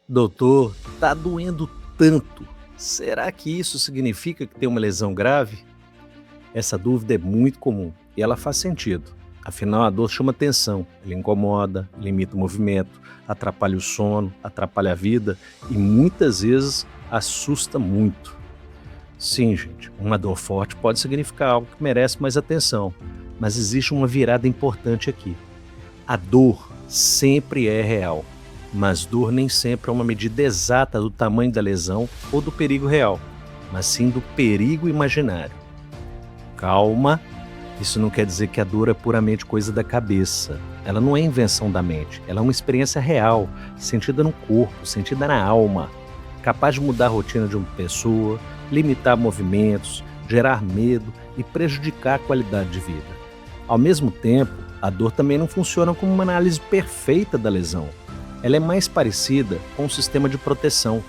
Doutor, tá doendo tanto. Será que isso significa que tem uma lesão grave? Essa dúvida é muito comum e ela faz sentido. Afinal, a dor chama atenção, ela incomoda, limita o movimento, atrapalha o sono, atrapalha a vida e muitas vezes assusta muito. Sim, gente, uma dor forte pode significar algo que merece mais atenção, mas existe uma virada importante aqui. A dor sempre é real, mas dor nem sempre é uma medida exata do tamanho da lesão ou do perigo real, mas sim do perigo imaginário. Calma, isso não quer dizer que a dor é puramente coisa da cabeça. Ela não é invenção da mente, ela é uma experiência real, sentida no corpo, sentida na alma, capaz de mudar a rotina de uma pessoa, limitar movimentos, gerar medo e prejudicar a qualidade de vida. Ao mesmo tempo, a dor também não funciona como uma análise perfeita da lesão. Ela é mais parecida com um sistema de proteção,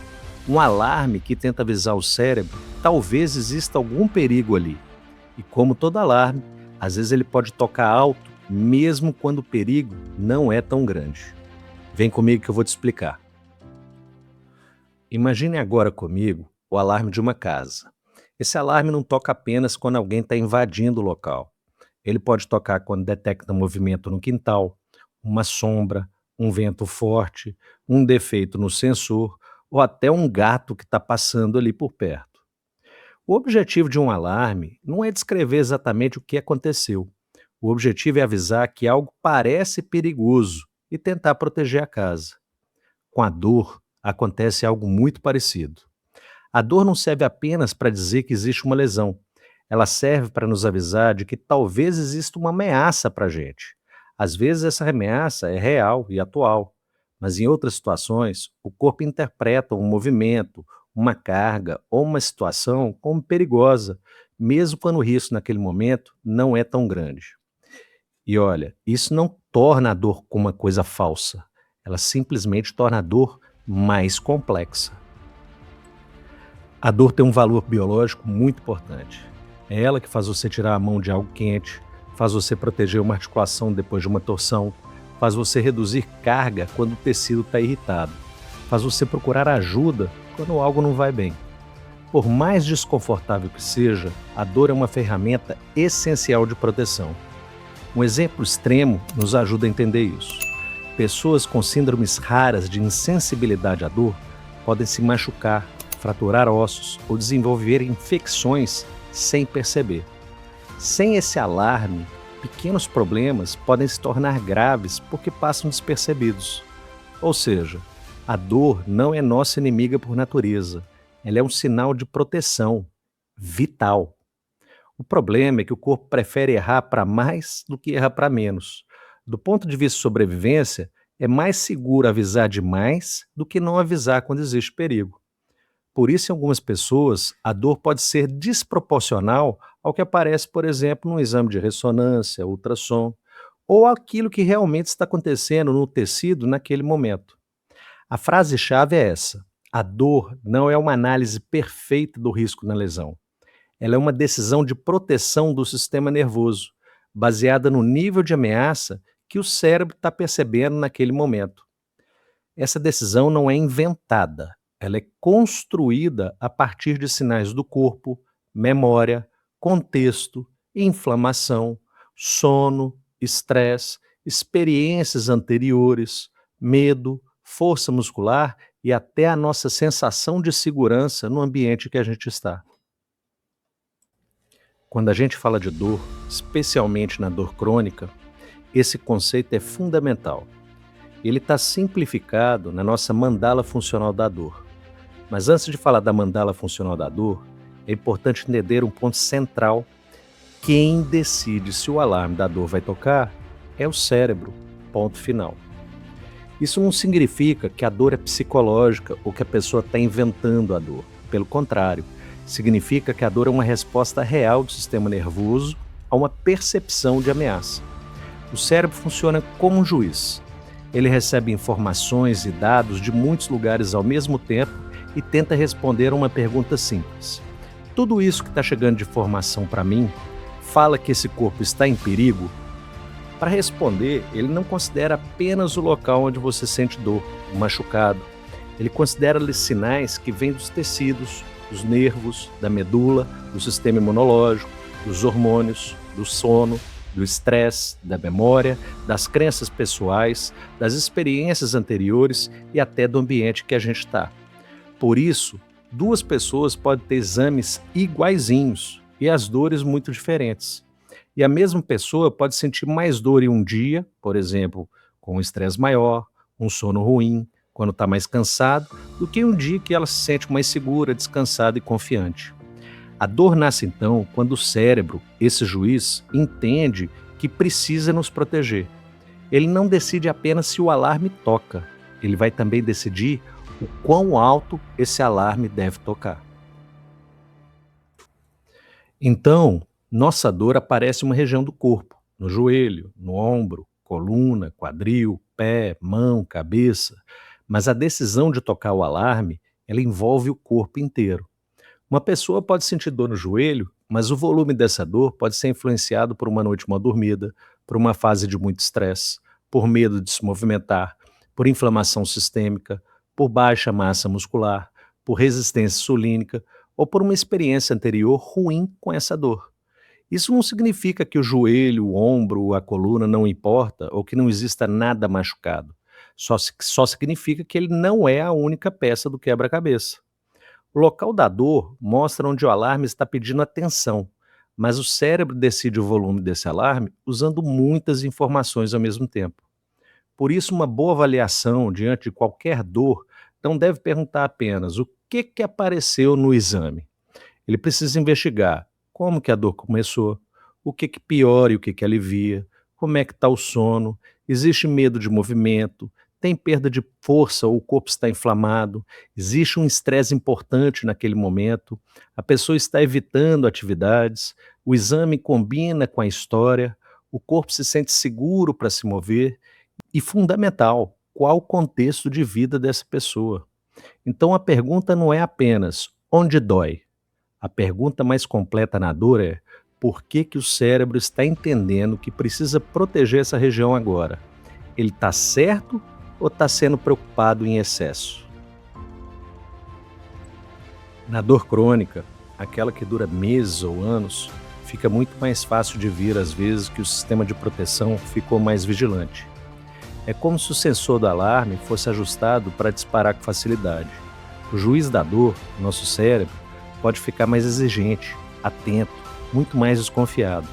um alarme que tenta avisar o cérebro que talvez exista algum perigo ali. E como todo alarme, às vezes ele pode tocar alto, mesmo quando o perigo não é tão grande. Vem comigo que eu vou te explicar. Imagine agora comigo o alarme de uma casa. Esse alarme não toca apenas quando alguém está invadindo o local. Ele pode tocar quando detecta movimento no quintal, uma sombra, um vento forte, um defeito no sensor ou até um gato que está passando ali por perto. O objetivo de um alarme não é descrever exatamente o que aconteceu. O objetivo é avisar que algo parece perigoso e tentar proteger a casa. Com a dor, acontece algo muito parecido. A dor não serve apenas para dizer que existe uma lesão. Ela serve para nos avisar de que talvez exista uma ameaça para a gente. Às vezes essa ameaça é real e atual, mas em outras situações, o corpo interpreta um movimento, uma carga ou uma situação como perigosa, mesmo quando o risco naquele momento não é tão grande. E olha, isso não torna a dor como uma coisa falsa. Ela simplesmente torna a dor mais complexa. A dor tem um valor biológico muito importante. É ela que faz você tirar a mão de algo quente, faz você proteger uma articulação depois de uma torção, faz você reduzir carga quando o tecido está irritado, faz você procurar ajuda quando algo não vai bem. Por mais desconfortável que seja, a dor é uma ferramenta essencial de proteção. Um exemplo extremo nos ajuda a entender isso. Pessoas com síndromes raras de insensibilidade à dor podem se machucar, fraturar ossos ou desenvolver infecções sem perceber. Sem esse alarme, pequenos problemas podem se tornar graves porque passam despercebidos. Ou seja, a dor não é nossa inimiga por natureza. Ela é um sinal de proteção vital. O problema é que o corpo prefere errar para mais do que errar para menos. Do ponto de vista de sobrevivência, é mais seguro avisar demais do que não avisar quando existe perigo. Por isso, em algumas pessoas, a dor pode ser desproporcional ao que aparece, por exemplo, num exame de ressonância, ultrassom, ou aquilo que realmente está acontecendo no tecido naquele momento. A frase-chave é essa: a dor não é uma análise perfeita do risco na lesão. Ela é uma decisão de proteção do sistema nervoso, baseada no nível de ameaça que o cérebro está percebendo naquele momento. Essa decisão não é inventada, ela é construída a partir de sinais do corpo, memória, contexto, inflamação, sono, estresse, experiências anteriores, medo, força muscular e até a nossa sensação de segurança no ambiente que a gente está. Quando a gente fala de dor, especialmente na dor crônica, esse conceito é fundamental. Ele está simplificado na nossa mandala funcional da dor. Mas antes de falar da mandala funcional da dor, é importante entender um ponto central. Quem decide se o alarme da dor vai tocar é o cérebro, ponto final. Isso não significa que a dor é psicológica ou que a pessoa está inventando a dor. Pelo contrário, significa que a dor é uma resposta real do sistema nervoso a uma percepção de ameaça. O cérebro funciona como um juiz. Ele recebe informações e dados de muitos lugares ao mesmo tempo e tenta responder a uma pergunta simples. Tudo isso que está chegando de informação para mim fala que esse corpo está em perigo? Para responder, ele não considera apenas o local onde você sente dor, o machucado. Ele considera sinais que vêm dos tecidos, dos nervos, da medula, do sistema imunológico, dos hormônios, do sono, do estresse, da memória, das crenças pessoais, das experiências anteriores e até do ambiente que a gente está. Por isso, duas pessoas podem ter exames iguaizinhos e as dores muito diferentes. E a mesma pessoa pode sentir mais dor em um dia, por exemplo, com um estresse maior, um sono ruim, quando está mais cansado, do que um dia que ela se sente mais segura, descansada e confiante. A dor nasce então quando o cérebro, esse juiz, entende que precisa nos proteger. Ele não decide apenas se o alarme toca, ele vai também decidir o quão alto esse alarme deve tocar. Então, nossa dor aparece em uma região do corpo, no joelho, no ombro, coluna, quadril, pé, mão, cabeça, mas a decisão de tocar o alarme, ela envolve o corpo inteiro. Uma pessoa pode sentir dor no joelho, mas o volume dessa dor pode ser influenciado por uma noite mal dormida, por uma fase de muito estresse, por medo de se movimentar, por inflamação sistêmica, por baixa massa muscular, por resistência insulínica ou por uma experiência anterior ruim com essa dor. Isso não significa que o joelho, o ombro, a coluna não importa ou que não exista nada machucado. Só significa que ele não é a única peça do quebra-cabeça. O local da dor mostra onde o alarme está pedindo atenção, mas o cérebro decide o volume desse alarme usando muitas informações ao mesmo tempo. Por isso, uma boa avaliação diante de qualquer dor não deve perguntar apenas o que apareceu no exame. Ele precisa investigar como que a dor começou, o que piora e o que alivia, como é que está o sono, existe medo de movimento, tem perda de força ou o corpo está inflamado, existe um estresse importante naquele momento, a pessoa está evitando atividades, o exame combina com a história, o corpo se sente seguro para se mover e, fundamental, qual o contexto de vida dessa pessoa. Então a pergunta não é apenas onde dói. A pergunta mais completa na dor é: por que o cérebro está entendendo que precisa proteger essa região agora? Ele está certo ou está sendo preocupado em excesso? Na dor crônica, aquela que dura meses ou anos, fica muito mais fácil de vir às vezes que o sistema de proteção ficou mais vigilante. É como se o sensor do alarme fosse ajustado para disparar com facilidade. O juiz da dor, nosso cérebro, pode ficar mais exigente, atento, muito mais desconfiado.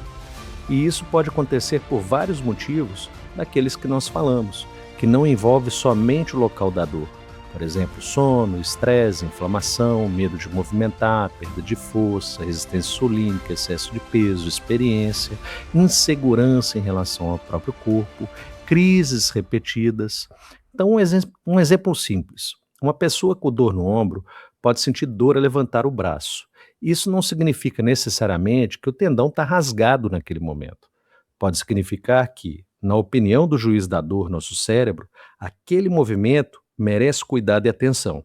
E isso pode acontecer por vários motivos daqueles que nós falamos, que não envolve somente o local da dor. Por exemplo, sono, estresse, inflamação, medo de movimentar, perda de força, resistência insulínica, excesso de peso, experiência, insegurança em relação ao próprio corpo, crises repetidas. Então, um exemplo simples. Uma pessoa com dor no ombro pode sentir dor a levantar o braço. Isso não significa necessariamente que o tendão está rasgado naquele momento. Pode significar que, na opinião do juiz da dor, nosso cérebro, aquele movimento merece cuidado e atenção.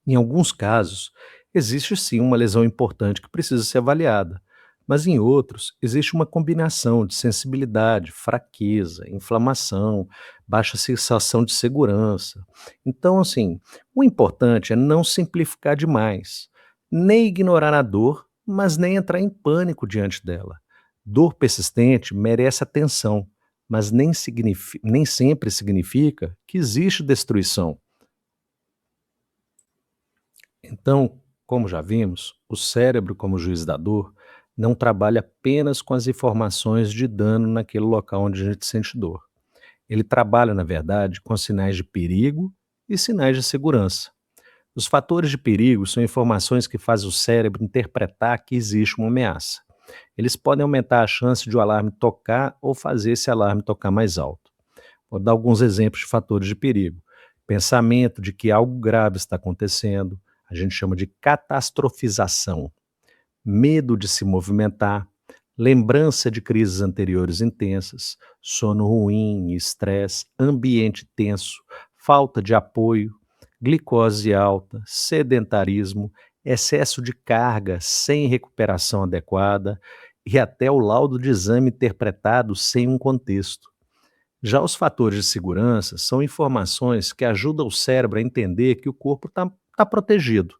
Em alguns casos, existe sim uma lesão importante que precisa ser avaliada, mas em outros, existe uma combinação de sensibilidade, fraqueza, inflamação, baixa sensação de segurança. Então, assim, o importante é não simplificar demais, nem ignorar a dor, mas nem entrar em pânico diante dela. Dor persistente merece atenção, mas nem sempre significa que existe destruição. Então, como já vimos, o cérebro, como juiz da dor, não trabalha apenas com as informações de dano naquele local onde a gente sente dor. Ele trabalha, na verdade, com sinais de perigo e sinais de segurança. Os fatores de perigo são informações que fazem o cérebro interpretar que existe uma ameaça. Eles podem aumentar a chance de o alarme tocar ou fazer esse alarme tocar mais alto. Vou dar alguns exemplos de fatores de perigo. Pensamento de que algo grave está acontecendo, a gente chama de catastrofização. Medo de se movimentar, lembrança de crises anteriores intensas, sono ruim, estresse, ambiente tenso, falta de apoio, glicose alta, sedentarismo, excesso de carga sem recuperação adequada e até o laudo de exame interpretado sem um contexto. Já os fatores de segurança são informações que ajudam o cérebro a entender que o corpo está protegido.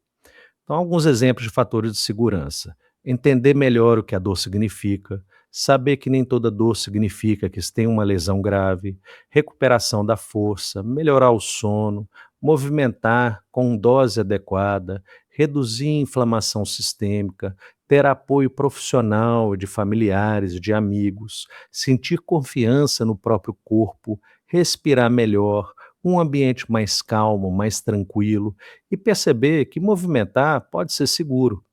Então, alguns exemplos de fatores de segurança: entender melhor o que a dor significa, saber que nem toda dor significa que se tem uma lesão grave, recuperação da força, melhorar o sono, movimentar com dose adequada, reduzir a inflamação sistêmica, ter apoio profissional de familiares, de amigos, sentir confiança no próprio corpo, respirar melhor, um ambiente mais calmo, mais tranquilo e perceber que movimentar pode ser seguro.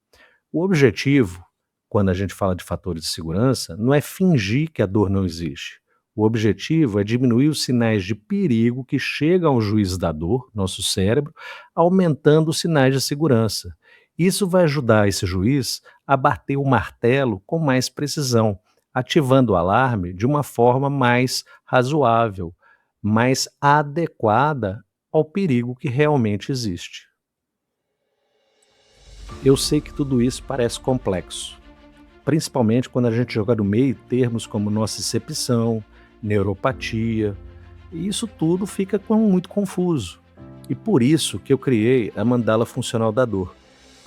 O objetivo, quando a gente fala de fatores de segurança, não é fingir que a dor não existe. O objetivo é diminuir os sinais de perigo que chegam ao juiz da dor, nosso cérebro, aumentando os sinais de segurança. Isso vai ajudar esse juiz a bater o martelo com mais precisão, ativando o alarme de uma forma mais razoável, mais adequada ao perigo que realmente existe. Eu sei que tudo isso parece complexo, principalmente quando a gente joga no meio termos como nocicepção, neuropatia, e isso tudo fica muito confuso. E por isso que eu criei a mandala funcional da dor.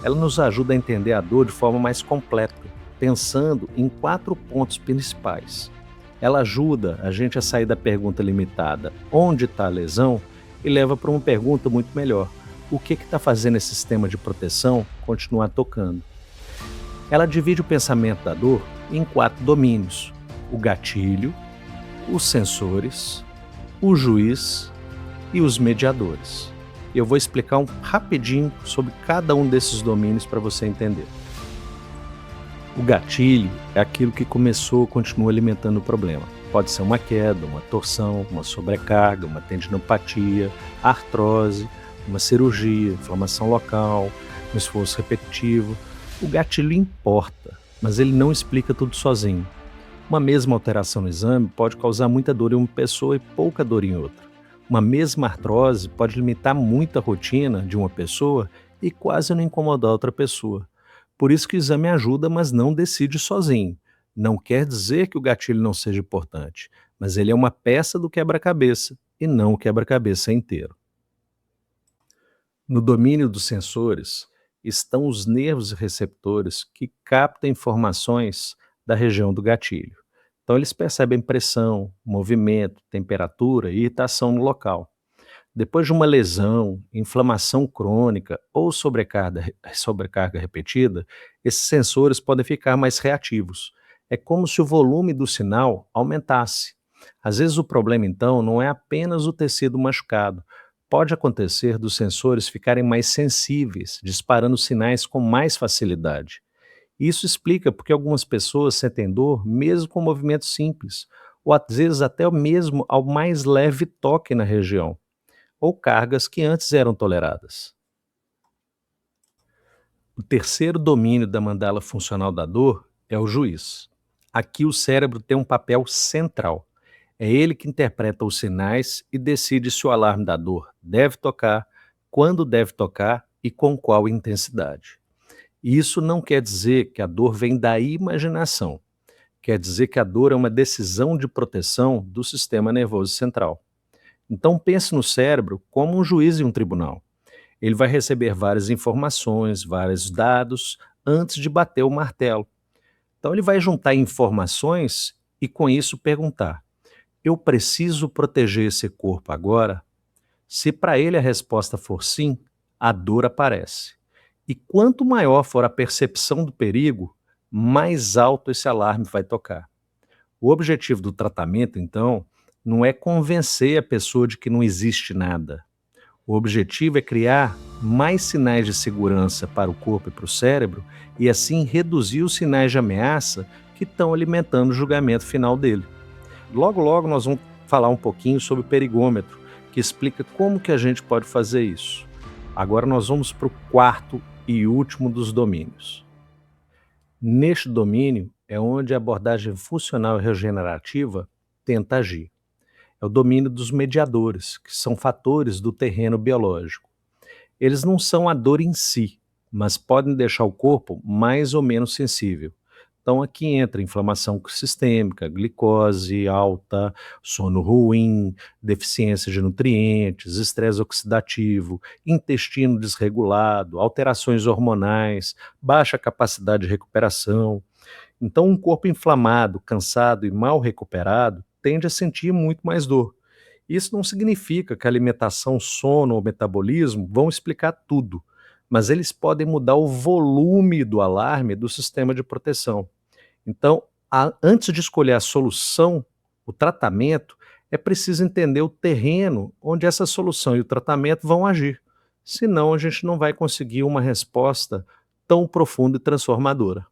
Ela nos ajuda a entender a dor de forma mais completa, pensando em 4 pontos principais. Ela ajuda a gente a sair da pergunta limitada, onde está a lesão, e leva para uma pergunta muito melhor: o que está fazendo esse sistema de proteção continuar tocando? Ela divide o pensamento da dor em 4 domínios: o gatilho, os sensores, o juiz e os mediadores. Eu vou explicar rapidinho sobre cada um desses domínios para você entender. O gatilho é aquilo que começou ou continua alimentando o problema. Pode ser uma queda, uma torção, uma sobrecarga, uma tendinopatia, artrose, uma cirurgia, inflamação local, um esforço repetitivo. O gatilho importa, mas ele não explica tudo sozinho. Uma mesma alteração no exame pode causar muita dor em uma pessoa e pouca dor em outra. Uma mesma artrose pode limitar muito a rotina de uma pessoa e quase não incomodar outra pessoa. Por isso que o exame ajuda, mas não decide sozinho. Não quer dizer que o gatilho não seja importante, mas ele é uma peça do quebra-cabeça e não o quebra-cabeça inteiro. No domínio dos sensores estão os nervos e receptores que captam informações da região do gatilho. Então, eles percebem pressão, movimento, temperatura e irritação no local. Depois de uma lesão, inflamação crônica ou sobrecarga repetida, esses sensores podem ficar mais reativos. É como se o volume do sinal aumentasse. Às vezes, o problema, então, não é apenas o tecido machucado. Pode acontecer dos sensores ficarem mais sensíveis, disparando sinais com mais facilidade. Isso explica porque algumas pessoas sentem dor mesmo com movimentos simples, ou às vezes até mesmo ao mais leve toque na região, ou cargas que antes eram toleradas. O terceiro domínio da mandala funcional da dor é o juiz. Aqui o cérebro tem um papel central. É ele que interpreta os sinais e decide se o alarme da dor deve tocar, quando deve tocar e com qual intensidade. Isso não quer dizer que a dor vem da imaginação. Quer dizer que a dor é uma decisão de proteção do sistema nervoso central. Então pense no cérebro como um juiz em um tribunal. Ele vai receber várias informações, vários dados antes de bater o martelo. Então ele vai juntar informações e com isso perguntar: eu preciso proteger esse corpo agora? Se para ele a resposta for sim, a dor aparece. E quanto maior for a percepção do perigo, mais alto esse alarme vai tocar. O objetivo do tratamento, então, não é convencer a pessoa de que não existe nada. O objetivo é criar mais sinais de segurança para o corpo e para o cérebro e assim reduzir os sinais de ameaça que estão alimentando o julgamento final dele. Logo, logo nós vamos falar um pouquinho sobre o perigômetro, que explica como que a gente pode fazer isso. Agora nós vamos para o quarto e último dos domínios. Neste domínio é onde a abordagem funcional e regenerativa tenta agir. É o domínio dos mediadores, que são fatores do terreno biológico. Eles não são a dor em si, mas podem deixar o corpo mais ou menos sensível. Então aqui entra inflamação sistêmica, glicose alta, sono ruim, deficiência de nutrientes, estresse oxidativo, intestino desregulado, alterações hormonais, baixa capacidade de recuperação. Então, um corpo inflamado, cansado e mal recuperado tende a sentir muito mais dor. Isso não significa que a alimentação, sono ou metabolismo vão explicar tudo, mas eles podem mudar o volume do alarme do sistema de proteção. Então, antes de escolher a solução, o tratamento, é preciso entender o terreno onde essa solução e o tratamento vão agir. Senão, a gente não vai conseguir uma resposta tão profunda e transformadora.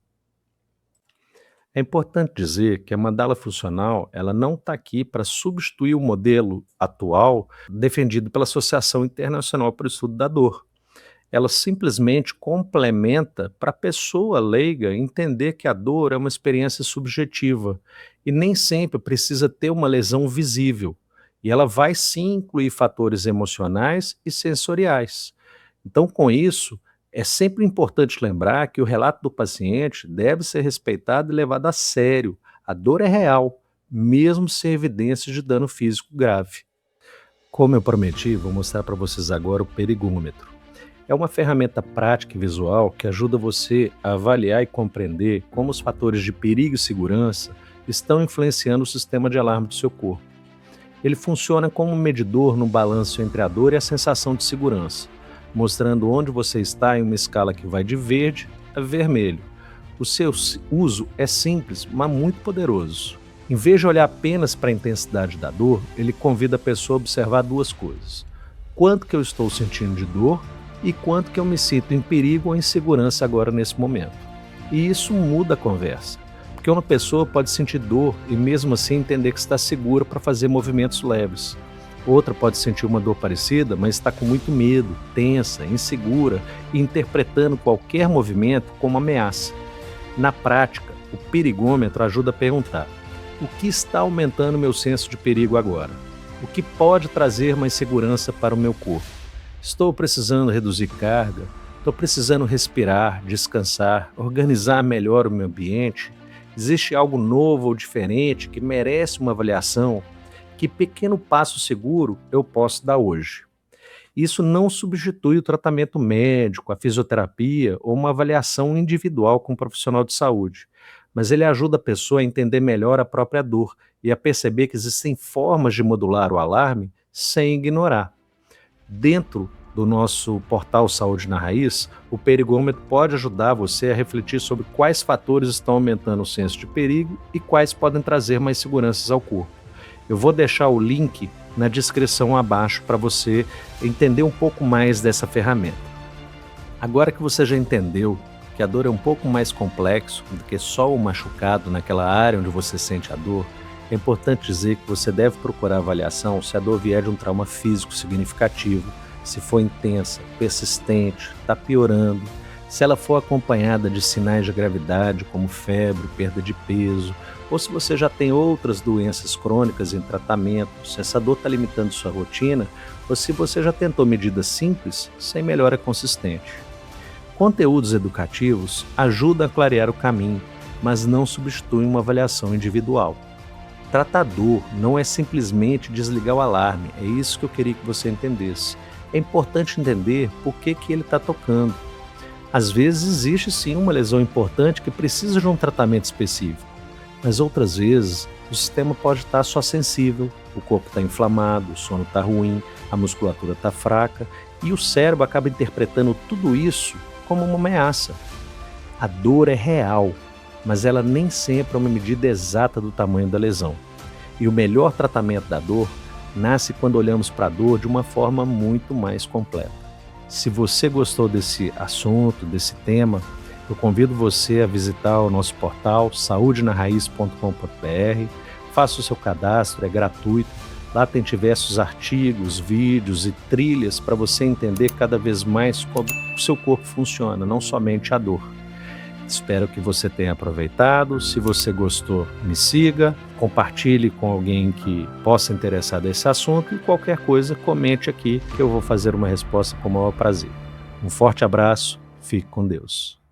É importante dizer que a mandala funcional, ela não está aqui para substituir o modelo atual defendido pela Associação Internacional para o Estudo da Dor. Ela simplesmente complementa para a pessoa leiga entender que a dor é uma experiência subjetiva e nem sempre precisa ter uma lesão visível. E ela vai sim incluir fatores emocionais e sensoriais. Então, com isso, é sempre importante lembrar que o relato do paciente deve ser respeitado e levado a sério. A dor é real, mesmo sem evidências de dano físico grave. Como eu prometi, vou mostrar para vocês agora o perigômetro. É uma ferramenta prática e visual que ajuda você a avaliar e compreender como os fatores de perigo e segurança estão influenciando o sistema de alarme do seu corpo. Ele funciona como um medidor no balanço entre a dor e a sensação de segurança, mostrando onde você está em uma escala que vai de verde a vermelho. O seu uso é simples, mas muito poderoso. Em vez de olhar apenas para a intensidade da dor, ele convida a pessoa a observar duas coisas: quanto que eu estou sentindo de dor e quanto que eu me sinto em perigo ou insegurança agora nesse momento. E isso muda a conversa, porque uma pessoa pode sentir dor e mesmo assim entender que está segura para fazer movimentos leves. Outra pode sentir uma dor parecida, mas está com muito medo, tensa, insegura e interpretando qualquer movimento como ameaça. Na prática, o perigômetro ajuda a perguntar: o que está aumentando meu senso de perigo agora? O que pode trazer mais segurança para o meu corpo? Estou precisando reduzir carga? Estou precisando respirar, descansar, organizar melhor o meu ambiente? Existe algo novo ou diferente que merece uma avaliação? Que pequeno passo seguro eu posso dar hoje? Isso não substitui o tratamento médico, a fisioterapia ou uma avaliação individual com um profissional de saúde, mas ele ajuda a pessoa a entender melhor a própria dor e a perceber que existem formas de modular o alarme sem ignorar. Dentro do nosso portal Saúde na Raiz, o perigômetro pode ajudar você a refletir sobre quais fatores estão aumentando o senso de perigo e quais podem trazer mais seguranças ao corpo. Eu vou deixar o link na descrição abaixo para você entender um pouco mais dessa ferramenta. Agora que você já entendeu que a dor é um pouco mais complexo do que só o machucado naquela área onde você sente a dor, é importante dizer que você deve procurar avaliação se a dor vier de um trauma físico significativo, se for intensa, persistente, está piorando, se ela for acompanhada de sinais de gravidade como febre, perda de peso, ou se você já tem outras doenças crônicas em tratamento, se essa dor está limitando sua rotina, ou se você já tentou medidas simples sem melhora consistente. Conteúdos educativos ajudam a clarear o caminho, mas não substituem uma avaliação individual. Tratar a dor não é simplesmente desligar o alarme, é isso que eu queria que você entendesse. É importante entender por que ele está tocando. Às vezes existe sim uma lesão importante que precisa de um tratamento específico, mas outras vezes o sistema pode estar só sensível, o corpo está inflamado, o sono está ruim, a musculatura está fraca e o cérebro acaba interpretando tudo isso como uma ameaça. A dor é real, mas ela nem sempre é uma medida exata do tamanho da lesão. E o melhor tratamento da dor nasce quando olhamos para a dor de uma forma muito mais completa. Se você gostou desse assunto, desse tema, eu convido você a visitar o nosso portal saudenarraiz.com.br, faça o seu cadastro, é gratuito. Lá tem diversos artigos, vídeos e trilhas para você entender cada vez mais como o seu corpo funciona, não somente a dor. Espero que você tenha aproveitado. Se você gostou, me siga, compartilhe com alguém que possa interessar desse assunto e qualquer coisa, comente aqui que eu vou fazer uma resposta com o maior prazer. Um forte abraço, fique com Deus.